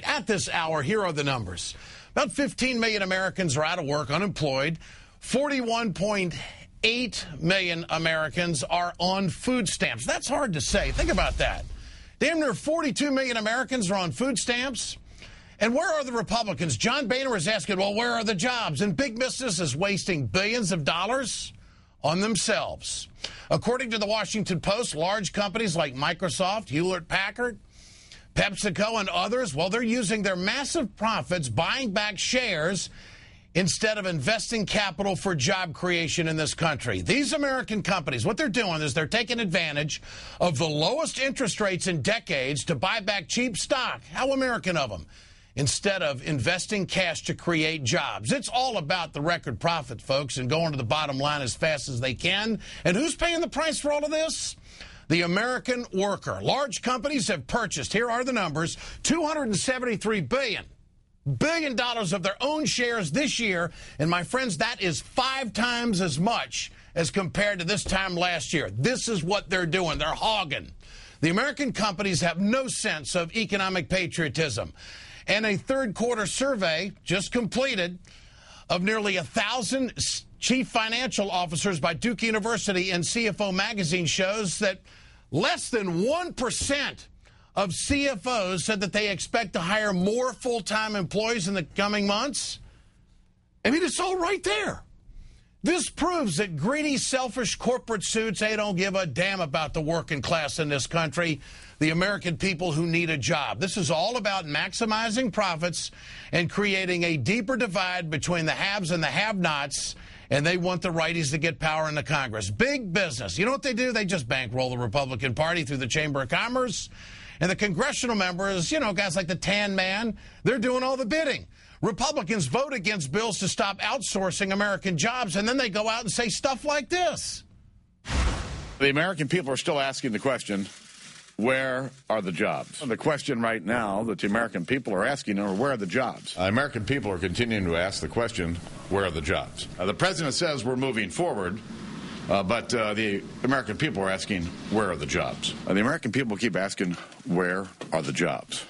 At this hour, here are the numbers. About 15 million Americans are out of work, unemployed. 41.8 million Americans are on food stamps. That's hard to say. Think about that. Damn near 42 million Americans are on food stamps. And where are the Republicans? John Boehner is asking, well, where are the jobs? And big business is wasting billions of dollars on themselves. According to the Washington Post, large companies like Microsoft, Hewlett-Packard, PepsiCo, and others, well, they're using their massive profits buying back shares instead of investing capital for job creation in this country. These American companies, what they're doing is they're taking advantage of the lowest interest rates in decades to buy back cheap stock. How American of them? Instead of investing cash to create jobs. It's all about the record profit, folks, and going to the bottom line as fast as they can. And who's paying the price for all of this? The American worker. Large companies have purchased, here are the numbers, $273 billion of their own shares this year. And my friends, that is 5 times as much as compared to this time last year. This is what they're doing. They're hogging. The American companies have no sense of economic patriotism. And a third quarter survey just completed of nearly 1,000 chief financial officers by Duke University and CFO Magazine shows that less than 1% of CFOs said that they expect to hire more full-time employees in the coming months. I mean, it's all right there. This proves that greedy, selfish corporate suits, they don't give a damn about the working class in this country, the American people who need a job. This is all about maximizing profits and creating a deeper divide between the haves and the have-nots, and they want the righties to get power in the Congress. Big business. You know what they do? They just bankroll the Republican Party through the Chamber of Commerce. And the congressional members, you know, guys like the Tan Man, they're doing all the bidding. Republicans vote against bills to stop outsourcing American jobs, and then they go out and say stuff like this. The American people are still asking the question, where are the jobs? The question right now that the American people are asking are, where are the jobs? American people are continuing to ask the question, where are the jobs? The president says we're moving forward, but the American people are asking, where are the jobs? The American people keep asking, where are the jobs?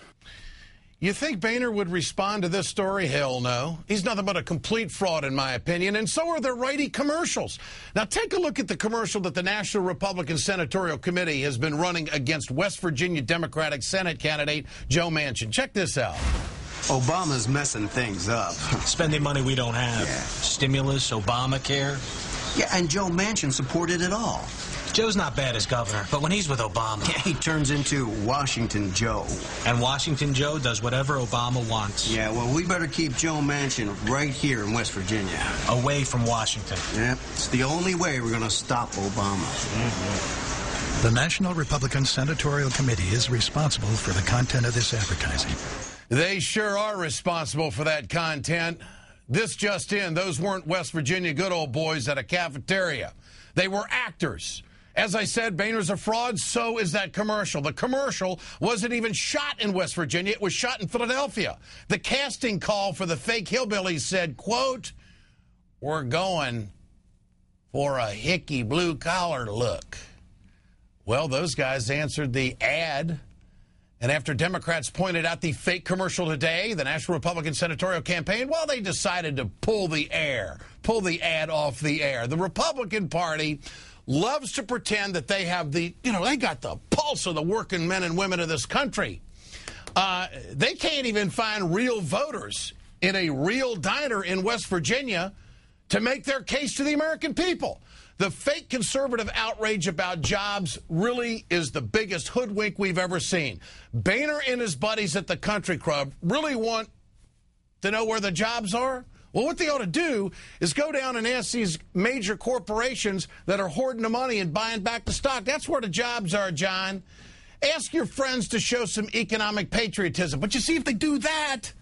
You think Boehner would respond to this story? Hell no. He's nothing but a complete fraud, in my opinion, and so are the righty commercials. Now, take a look at the commercial that the National Republican Senatorial Committee has been running against West Virginia Democratic Senate candidate Joe Manchin. Check this out. Obama's messing things up. Spending money we don't have. Yeah. Stimulus, Obamacare. Yeah, and Joe Manchin supported it all. Joe's not bad as governor, but when he's with Obama... Yeah, he turns into Washington Joe. And Washington Joe does whatever Obama wants. Yeah, well, we better keep Joe Manchin right here in West Virginia. Away from Washington. Yep, it's the only way we're going to stop Obama. The National Republican Senatorial Committee is responsible for the content of this advertising. They sure are responsible for that content. This just in, those weren't West Virginia good old boys at a cafeteria. They were actors. As I said, Boehner's a fraud, so is that commercial. The commercial wasn't even shot in West Virginia. It was shot in Philadelphia. The casting call for the fake hillbillies said, quote, we're going for a hickey blue-collar look. Well, those guys answered the ad. And after Democrats pointed out the fake commercial today, the National Republican Senatorial Campaign, well, they decided to pull the ad off the air. The Republican Party loves to pretend that they have they got the pulse of the working men and women of this country. They can't even find real voters in a real diner in West Virginia to make their case to the American people. The fake conservative outrage about jobs really is the biggest hoodwink we've ever seen. Boehner and his buddies at the Country Club really want to know where the jobs are? Well, what they ought to do is go down and ask these major corporations that are hoarding the money and buying back the stock. That's where the jobs are, John. Ask your friends to show some economic patriotism. But you see, if they do that,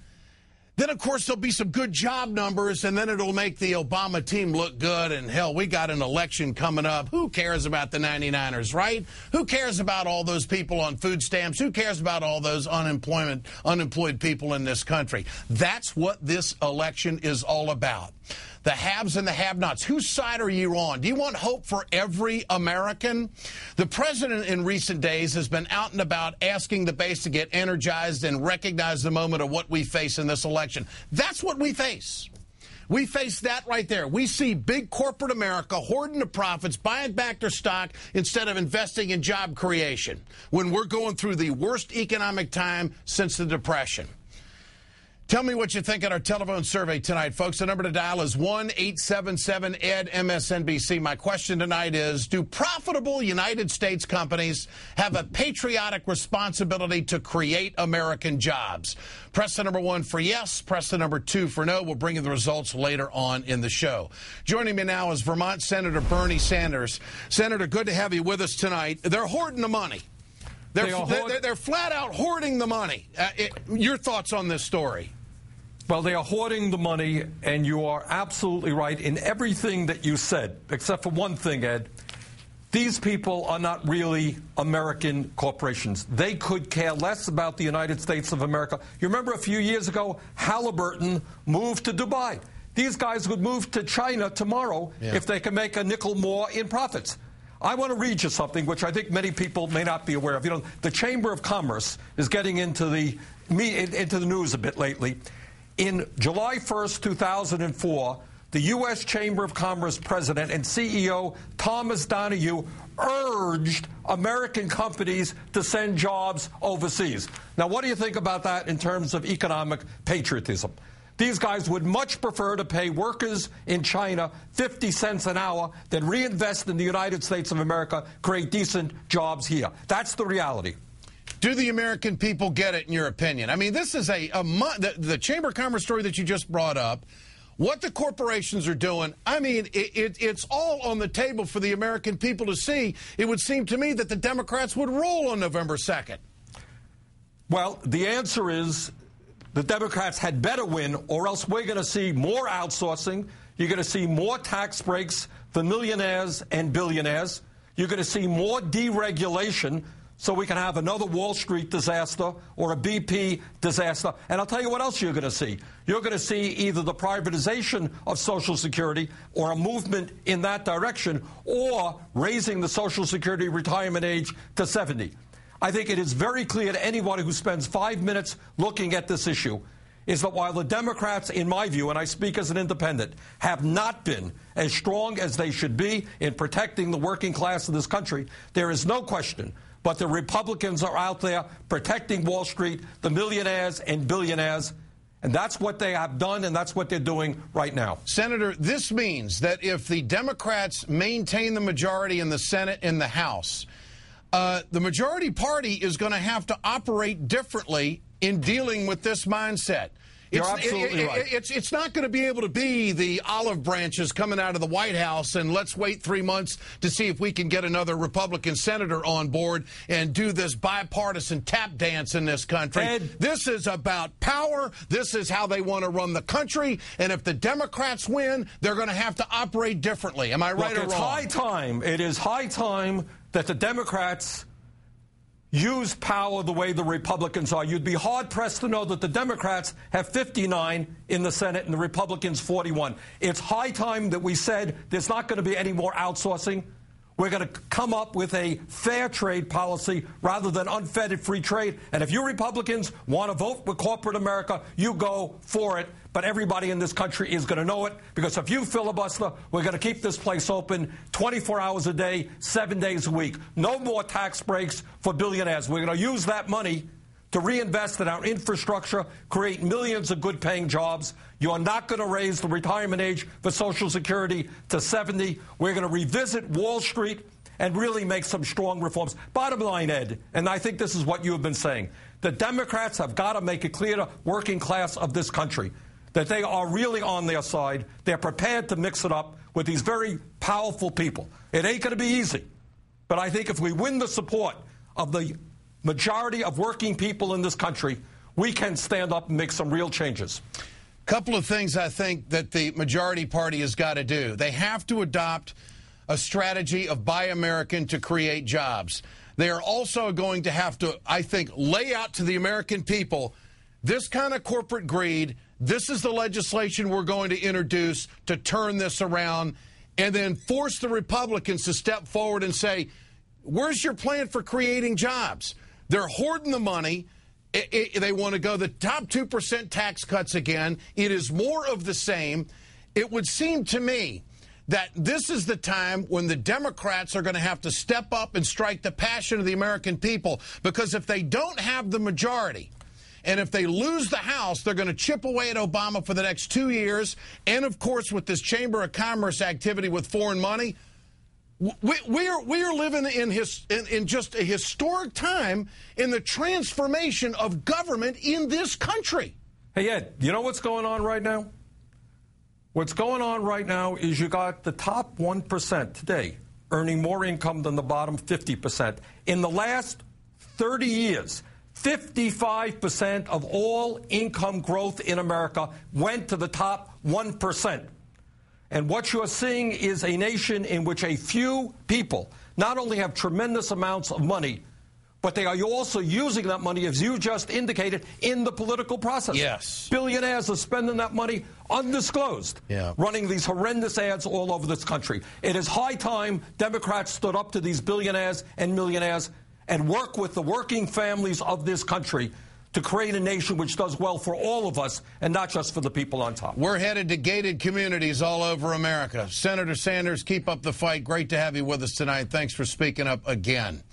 then, of course, there'll be some good job numbers, and then it'll make the Obama team look good. And, hell, we got an election coming up. Who cares about the 99ers, right? Who cares about all those people on food stamps? Who cares about all those unemployed people in this country? That's what this election is all about. The haves and the have-nots. Whose side are you on? Do you want hope for every American? The president in recent days has been out and about asking the base to get energized and recognize the moment of what we face in this election. That's what we face. We face that right there. We see big corporate America hoarding the profits, buying back their stock instead of investing in job creation when we're going through the worst economic time since the Depression. Tell me what you think at our telephone survey tonight, folks. The number to dial is 1-877-ED-MSNBC. My question tonight is, do profitable United States companies have a patriotic responsibility to create American jobs? Press the number 1 for yes. Press the number 2 for no. We'll bring you the results later on in the show. Joining me now is Vermont Senator Bernie Sanders. Senator, good to have you with us tonight. They're hoarding the money. They're flat out hoarding the money. Your thoughts on this story? Well, they are hoarding the money, and you are absolutely right in everything that you said, except for one thing, Ed. These people are not really American corporations. They could care less about the United States of America. You remember a few years ago, Halliburton moved to Dubai. These guys would move to China tomorrow if they can make a nickel more in profits. I want to read you something which I think many people may not be aware of. You know, the Chamber of Commerce is getting into the news a bit lately. In July 1st, 2004, the U.S. Chamber of Commerce president and CEO Thomas Donahue urged American companies to send jobs overseas. Now, what do you think about that in terms of economic patriotism? These guys would much prefer to pay workers in China 50 cents an hour than reinvest in the United States of America, create decent jobs here. That's the reality. Do the American people get it, in your opinion? I mean, this is the Chamber of Commerce story that you just brought up. What the corporations are doing, I mean, it's all on the table for the American people to see. It would seem to me that the Democrats would roll on November 2nd. Well, the answer is the Democrats had better win, or else we're going to see more outsourcing. You're going to see more tax breaks for millionaires and billionaires. You're going to see more deregulation, so we can have another Wall Street disaster or a BP disaster. And I'll tell you what else you're going to see. You're going to see either the privatization of Social Security or a movement in that direction, or raising the Social Security retirement age to 70. I think it is very clear to anyone who spends 5 minutes looking at this issue is that while the Democrats, in my view, and I speak as an independent, have not been as strong as they should be in protecting the working class of this country, there is no question but the Republicans are out there protecting Wall Street, the millionaires and billionaires, and that's what they have done, and that's what they're doing right now. Senator, this means that if the Democrats maintain the majority in the Senate and the House, the majority party is going to have to operate differently in dealing with this mindset. You're absolutely right. It's not going to be able to be the olive branches coming out of the White House and let's wait 3 months to see if we can get another Republican senator on board and do this bipartisan tap dance in this country. Ed, this is about power. This is how they want to run the country. And if the Democrats win, they're going to have to operate differently. Am I right or wrong? It is high time that the Democrats use power the way the Republicans are. You'd be hard-pressed to know that the Democrats have 59 in the Senate and the Republicans 41. It's high time that we said there's not going to be any more outsourcing. We're going to come up with a fair trade policy rather than unfettered free trade. And if you Republicans want to vote with corporate America, you go for it. But everybody in this country is going to know it, because if you filibuster, we're going to keep this place open 24 hours a day, 7 days a week. No more tax breaks for billionaires. We're going to use that money to reinvest in our infrastructure, create millions of good-paying jobs. You are not going to raise the retirement age for Social Security to 70. We're going to revisit Wall Street and really make some strong reforms. Bottom line, Ed, and I think this is what you have been saying, the Democrats have got to make it clear to working class of this country that they are really on their side. They're prepared to mix it up with these very powerful people. It ain't going to be easy. But I think if we win the support of the majority of working people in this country, we can stand up and make some real changes. Couple of things I think that the majority party has got to do. They have to adopt a strategy of Buy American to create jobs. They are also going to have to, I think, lay out to the American people this kind of corporate greed this is the legislation we're going to introduce to turn this around, and then force the Republicans to step forward and say, where's your plan for creating jobs? They're hoarding the money. They want to go the top 2% tax cuts again. It is more of the same. It would seem to me that this is the time when the Democrats are going to have to step up and strike the passion of the American people, because if they don't have the majority, and if they lose the House, they're going to chip away at Obama for the next 2 years. And, of course, with this Chamber of Commerce activity with foreign money, we are living in just a historic time in the transformation of government in this country. Hey, Ed, you know what's going on right now? What's going on right now is you got the top 1% today earning more income than the bottom 50%. In the last 30 years, 55% of all income growth in America went to the top 1%. And what you're seeing is a nation in which a few people not only have tremendous amounts of money, but they are also using that money, as you just indicated, in the political process. Yes. Billionaires are spending that money undisclosed, running these horrendous ads all over this country. It is high time Democrats stood up to these billionaires and millionaires and work with the working families of this country to create a nation which does well for all of us and not just for the people on top. We're headed to gated communities all over America. Senator Sanders, keep up the fight. Great to have you with us tonight. Thanks for speaking up again.